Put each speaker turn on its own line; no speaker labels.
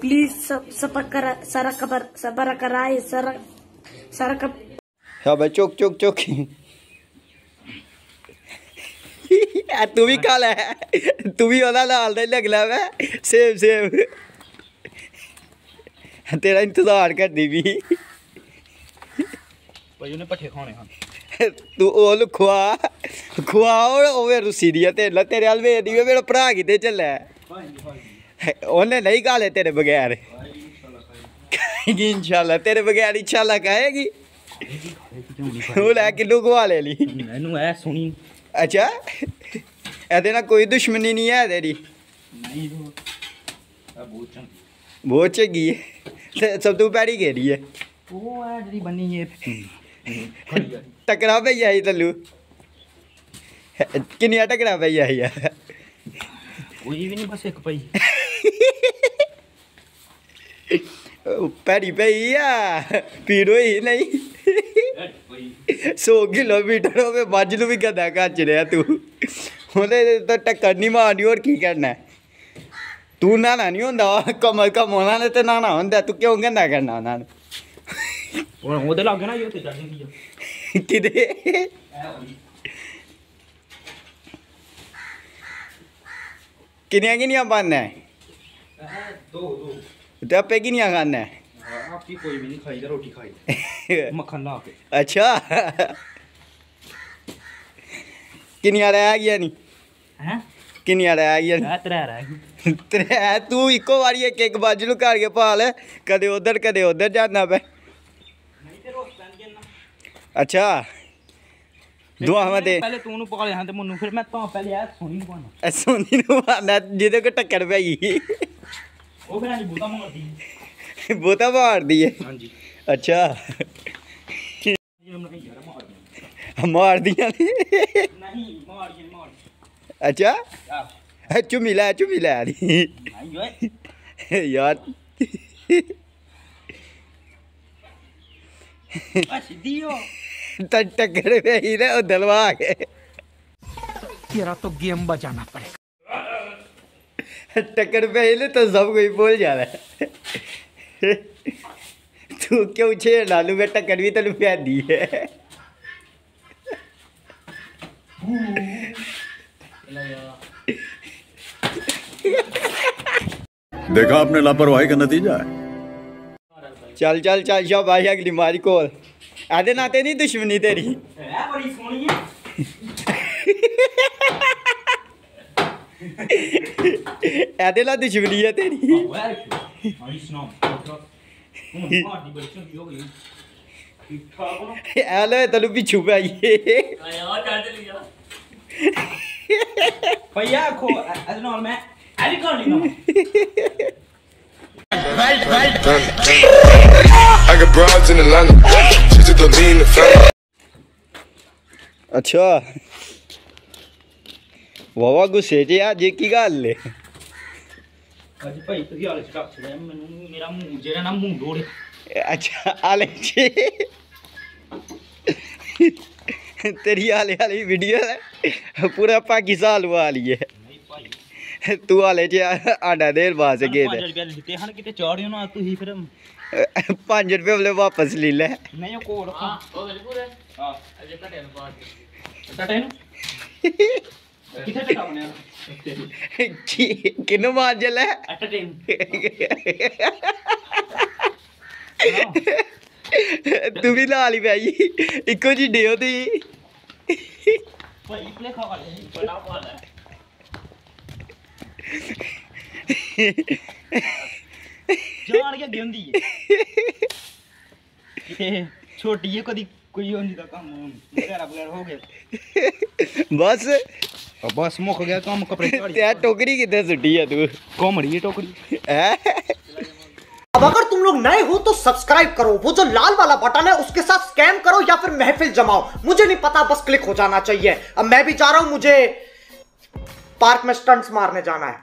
Please सबर कराए sir
हाँ भाई चुक चुक चुक तू भी काला है, तू भी वाला लाल नहीं लगला है। सेम सेम तेरा इंतजार कर दी भी
भाई उन्हें पट्ठे खाने हैं।
तू ओल खुआ खुआ और ओवे रुसी दी ते तेरे हाल में दी मेरा भरा किते चला ओने नहीं काले तेरे बगैर इंशाल्लाह तेरे बगैर इंशाल्लाह कहेगी वो ले किलो खुआ ले ली
मैनू ऐ सुनी।
अच्छा एदे ना कोई दुश्मनी नहीं है तेरी?
नहीं
बहुत चंगी है। सब तू पैड़ी गेरी है
वो है जी बनी ये
टकरा पे आई तलू किनिया टकरा पे आई है
कोई भी नहीं बस एक पई
पैड़ी पे ही है पीड़ो ही नहीं 100 किलोमीटर में बाजलू भी गदा कच रहा तू उन्हें तो टक्कर नहीं मारनी और की करना है तू नहाना नहीं होंदा कमल कमोना ने तो नहाना होंदा तू क्यों गंदा करना उन्होंने
ओदे लागे ना यो ते चढ़नी
किदे किनिया पाना है?
दो
तो आपे किनिया खाना है?
आपकी कोई भी नहीं खाई रोटी खाई मक्खन ला के।
अच्छा किनिया रह गया नहीं
हैं
किनिया रह गया
त्रै
तू इको बारी एक एक बाजू कर के पाल कदे उधर जाना पे। अच्छा दुआ में दे
पहले तू पाले हां ते मन्नू फिर मैं तो पहले यार सोनी पाना
सोनी नु पाना जिदे को टक्कर पई
ओ फिर नहीं बूता
मार दी है।
हां जी
अच्छा मार दिया
नहीं मार
अच्छा चुमी ला यार
दियो
टक्कर पे ही ना दलवा के
तेरा तो गेम बचाना पड़ेगा।
टक्कर पे ही तो सब कोई बोल जा रहा है तू क्यों छेड़ लालू में टक्कर भी तो लुफिया दी है।
देखा आपने लापरवाही का नतीजा है।
चल भाई अगली मारी कोल आधे नाते नहीं दुश्मनी तेरी
बड़ी सोनी है
आधे ला दुश्मनी है तेरी हेलो तलू पिछू पे आइए
भैया खो एजनॉल में अली कर ली ना
अच्छा वावा गुस्से च अज की गल है
अज भाई तुसी हाले च रख छड़िया मैनू मेरा मुंह जेड़ा ना मुंह डोड़।
अच्छा हाले तेरी हाले वाली वीडियो है पूरा पाकिस्तान वाली है तू हाले च आडा देर बाद गए
5 रुपया दिते हन किते चाड़ियो ना तुसी फिर
5 रुपये बोले वापस ले ले
नहीं ओ कोड हां ओ गली पूरे हां अजे कटे न पास कटे न किथे टका बने
किनो मार जले
अटे
तू भी लाली भाई इको जी डेओ दी
भाई प्ले खा ले बड़ा वाला जान के गेंदी है छोटी है कदी कोई होनी दा काम वगैरह हो गया बस मुक गया काम कपड़े
ते टोकरी किधर सुटी है तू
कॉमेडी है टोकरी
अब अगर तुम लोग नए हो तो सब्सक्राइब करो, वो जो लाल वाला बटन है उसके साथ स्कैम करो या फिर महफिल जमाओ, मुझे नहीं पता, बस क्लिक हो जाना चाहिए। अब मैं भी जा रहा हूं, मुझे पार्क में स्टंट्स मारने जाना है।